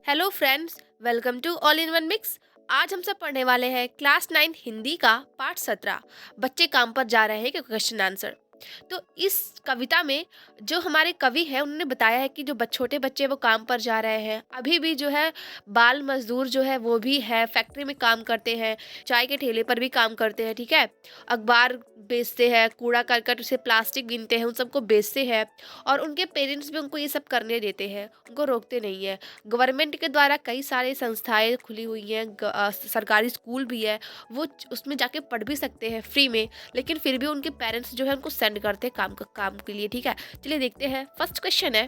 Hello friends, welcome to all in one mix. आज हम सब पढ़ने वाले हैं क्लास 9 हिंदी का पार्ट 17। बच्चे काम पर जा रहे हैं कि क्वेश्चन आंसर। तो इस कविता में जो हमारे कवि हैं उन्होंने बताया है कि जो छोटे बच्चे हैं वो काम पर जा रहे हैं। अभी भी जो है बाल मजदूर जो है वो भी है, फैक्ट्री में काम करते हैं, चाय के ठेले पर भी काम करते हैं, ठीक है। अखबार बेचते हैं, कूड़ा करकट से प्लास्टिक बीनते हैं, उन सबको बेचते हैं। और उनके पेरेंट्स भी उनको ये सब करने देते हैं, उनको रोकते नहीं है। गवर्नमेंट के द्वारा कई सारे संस्थाएं खुली हुई हैं, सरकारी स्कूल भी है, वो उसमें जाके पढ़ भी सकते हैं फ्री में। लेकिन फिर भी उनके पेरेंट्स जो है उनको सेंड करते हैं काम के लिए, ठीक है। चलिए देखते हैं। फर्स्ट क्वेश्चन है,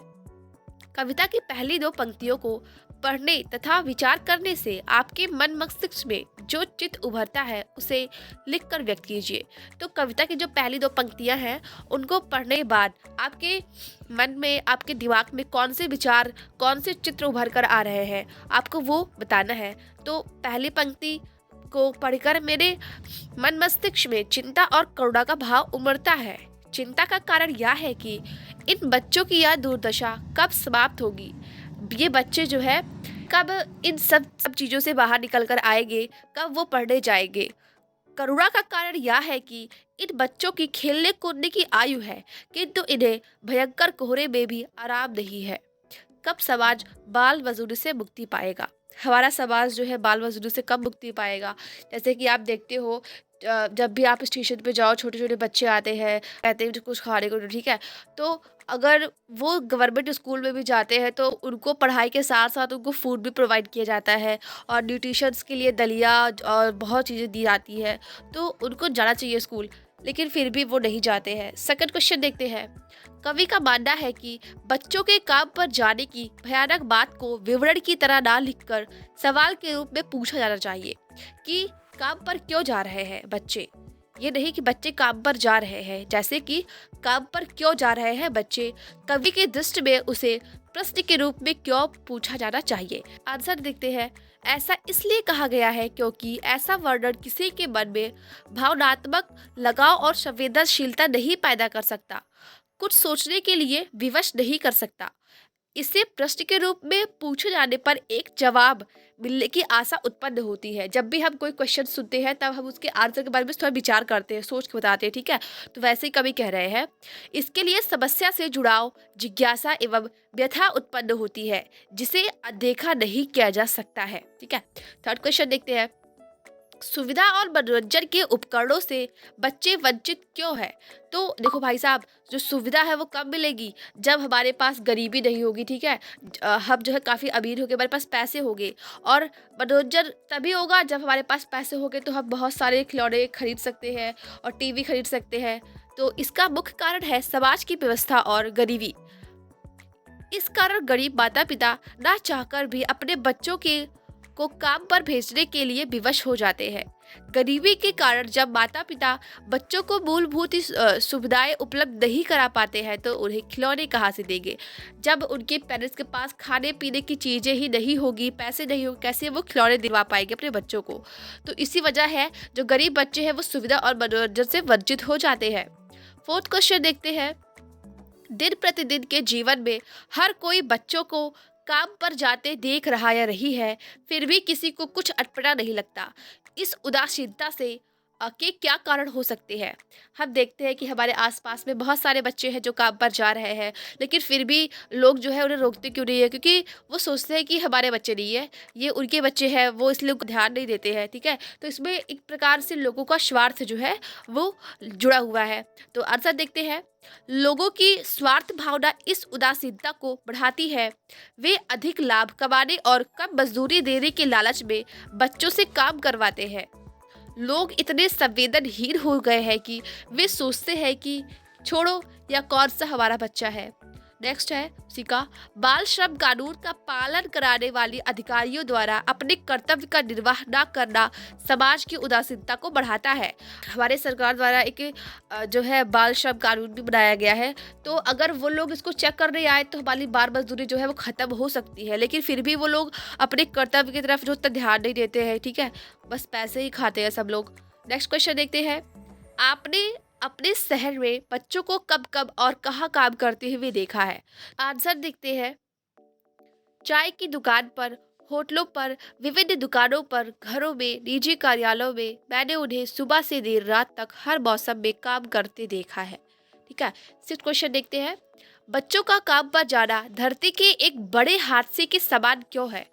कविता की पहली दो पंक्तियों को पढ़ने तथा विचार करने से आपके मन मस्तिष्क में जो चित्र उभरता है उसे लिखकर व्यक्त कीजिए। तो कविता की जो पहली दो पंक्तियां हैं उनको पढ़ने के बाद आपके मन में, आपके दिमाग में कौन से विचार, कौन से चित्र उभर कर आ रहे हैं, आपको वो बताना है। तो पहली पंक्ति को पढ़कर मेरे मन मस्तिष्क में चिंता और करुणा का भाव उमड़ता है। चिंता का कारण यह है कि इन बच्चों की यह दुर्दशा कब समाप्त होगी। ये बच्चे जो है कब इन सब चीज़ों से बाहर निकल कर आएंगे, कब वो पढ़ने जाएंगे। करुणा का कारण यह है कि इन बच्चों की खेलने कूदने की आयु है, किंतु इन्हें भयंकर कोहरे में भी आराम नहीं है। कब समाज बाल मजदूरी से मुक्ति पाएगा। हमारा समाज जो है बाल मजदूरी से कब मुक्ति पाएगा। जैसे कि आप देखते हो, जब भी आप स्टेशन पे जाओ, छोटे छोटे बच्चे आते हैं, कहते हैं कुछ खाने को, ठीक है। तो अगर वो गवर्नमेंट स्कूल में भी जाते हैं तो उनको पढ़ाई के साथ साथ उनको फूड भी प्रोवाइड किया जाता है, और न्यूट्रिशंस के लिए दलिया और बहुत चीज़ें दी जाती है। तो उनको जाना चाहिए स्कूल, लेकिन फिर भी वो नहीं जाते हैं। सेकंड क्वेश्चन देखते हैं। कवि का मानना है कि बच्चों के काम पर जाने की भयानक बात को विवरण की तरह ना लिखकर सवाल के रूप में पूछा जाना चाहिए कि काम पर क्यों जा रहे हैं बच्चे। ये नहीं कि बच्चे काम पर जा रहे हैं, जैसे कि काम पर क्यों जा रहे हैं बच्चे, कवि के दृष्टि में उसे प्रश्न के रूप में क्यों पूछा जाना चाहिए। आंसर देखते हैं। ऐसा इसलिए कहा गया है क्योंकि ऐसा वर्णन किसी के मन में भावनात्मक लगाव और संवेदनशीलता नहीं पैदा कर सकता, कुछ सोचने के लिए विवश नहीं कर सकता। इसे प्रश्न के रूप में पूछे जाने पर एक जवाब मिलने की आशा उत्पन्न होती है। जब भी हम कोई क्वेश्चन सुनते हैं तब हम उसके आंसर के बारे में थोड़ा विचार करते हैं, सोच के बताते हैं, ठीक है। तो वैसे ही कवि कह रहे हैं, इसके लिए समस्या से जुड़ाव, जिज्ञासा एवं व्यथा उत्पन्न होती है जिसे अनदेखा नहीं किया जा सकता है, ठीक है। थर्ड क्वेश्चन देखते हैं। सुविधा और मनोरंजन के उपकरणों से बच्चे वंचित क्यों है। तो देखो भाई साहब, जो सुविधा है वो कब मिलेगी, जब हमारे पास गरीबी नहीं होगी, ठीक है। हम जो है काफ़ी अमीर होंगे, हमारे पास पैसे होंगे। और मनोरंजन तभी होगा जब हमारे पास पैसे होंगे, तो हम बहुत सारे खिलौने खरीद सकते हैं और टीवी खरीद सकते हैं। तो इसका मुख्य कारण है समाज की व्यवस्था और गरीबी। इस कारण गरीब माता पिता ना चाहकर भी अपने बच्चों के को काम पर भेजने के लिए विवश हो जाते हैं। गरीबी के कारण जब माता पिता बच्चों को मूलभूत सुविधाएं उपलब्ध नहीं करा पाते हैं तो उन्हें खिलौने कहाँ से देंगे। जब उनके पेरेंट्स के पास खाने पीने की चीज़ें ही नहीं होगी, पैसे नहीं होंगे, कैसे वो खिलौने दिलवा पाएंगे अपने बच्चों को। तो इसी वजह है जो गरीब बच्चे हैं वो सुविधा और मनोरंजन से वंचित हो जाते हैं। फोर्थ क्वेश्चन देखते हैं। दिन प्रतिदिन के जीवन में हर कोई बच्चों को काम पर जाते देख रहा या रही है, फिर भी किसी को कुछ अटपटा नहीं लगता। इस उदासीनता से के क्या कारण हो सकते हैं। हम देखते हैं कि हमारे आसपास में बहुत सारे बच्चे हैं जो काम पर जा रहे हैं, लेकिन फिर भी लोग जो है उन्हें रोकते क्यों नहीं है, क्योंकि वो सोचते हैं कि हमारे बच्चे नहीं है, ये उनके बच्चे हैं, वो इसलिए उनको ध्यान नहीं देते हैं, ठीक है। तो इसमें एक प्रकार से लोगों का स्वार्थ जो है वो जुड़ा हुआ है। तो आंसर देखते हैं। लोगों की स्वार्थ भावना इस उदासीनता को बढ़ाती है। वे अधिक लाभ कमाने और कम मजदूरी देने के लालच में बच्चों से काम करवाते हैं। लोग इतने संवेदनहीन हो गए हैं कि वे सोचते हैं कि छोड़ो, या कौन सा हमारा बच्चा है। नेक्स्ट है उसी का। बाल श्रम कानून का पालन कराने वाली अधिकारियों द्वारा अपने कर्तव्य का निर्वाह न करना समाज की उदासीनता को बढ़ाता है। हमारे सरकार द्वारा एक जो है बाल श्रम कानून भी बनाया गया है। तो अगर वो लोग इसको चेक करने आए तो हमारी बाल मजदूरी जो है वो खत्म हो सकती है, लेकिन फिर भी वो लोग अपने कर्तव्य की तरफ जो उतना ध्यान नहीं देते हैं, ठीक है। बस पैसे ही खाते हैं सब लोग। नेक्स्ट क्वेश्चन देखते हैं। आपने अपने शहर में बच्चों को कब कब और कहाँ काम करते हुए देखा है। आंसर देखते हैं। चाय की दुकान पर होटलों पर, विविध दुकानों पर, घरों में, निजी कार्यालयों में मैंने उन्हें सुबह से देर रात तक हर मौसम में काम करते देखा है। ठीक है, सिक्स क्वेश्चन देखते हैं। बच्चों का काम पर जाना धरती के एक बड़े हादसे के समान क्यों है?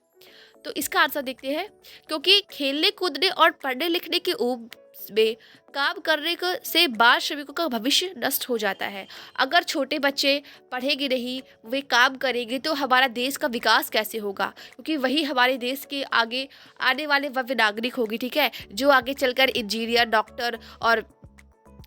तो इसका आंसर देखते हैं। क्योंकि खेलने कूदने और पढ़ने लिखने की उम्र में काम करने को से बाल श्रमिकों का भविष्य नष्ट हो जाता है। अगर छोटे बच्चे पढ़ेंगे नहीं, वे काम करेंगे, तो हमारा देश का विकास कैसे होगा? क्योंकि वही हमारे देश के आगे आने वाले भव्य नागरिक होगी। ठीक है, जो आगे चलकर इंजीनियर, डॉक्टर और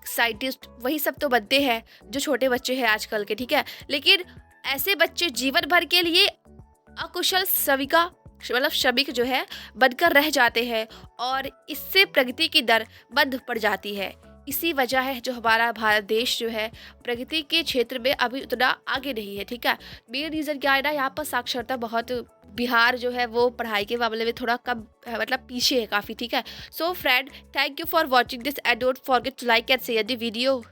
साइंटिस्ट वही सब तो बनते हैं जो छोटे बच्चे हैं आजकल के। ठीक है, लेकिन ऐसे बच्चे जीवन भर के लिए अकुशल श्रमिका मतलब श्रमिक जो है बनकर रह जाते हैं, और इससे प्रगति की दर बंद पड़ जाती है। इसी वजह है जो हमारा भारत देश जो है प्रगति के क्षेत्र में अभी उतना आगे नहीं है। ठीक है, मेन रीज़न क्या है ना, यहाँ पर साक्षरता बहुत, बिहार जो है वो पढ़ाई के मामले में थोड़ा कम मतलब पीछे है काफ़ी। ठीक है, so friend, thank you for watching this and don't forget to like and share the video.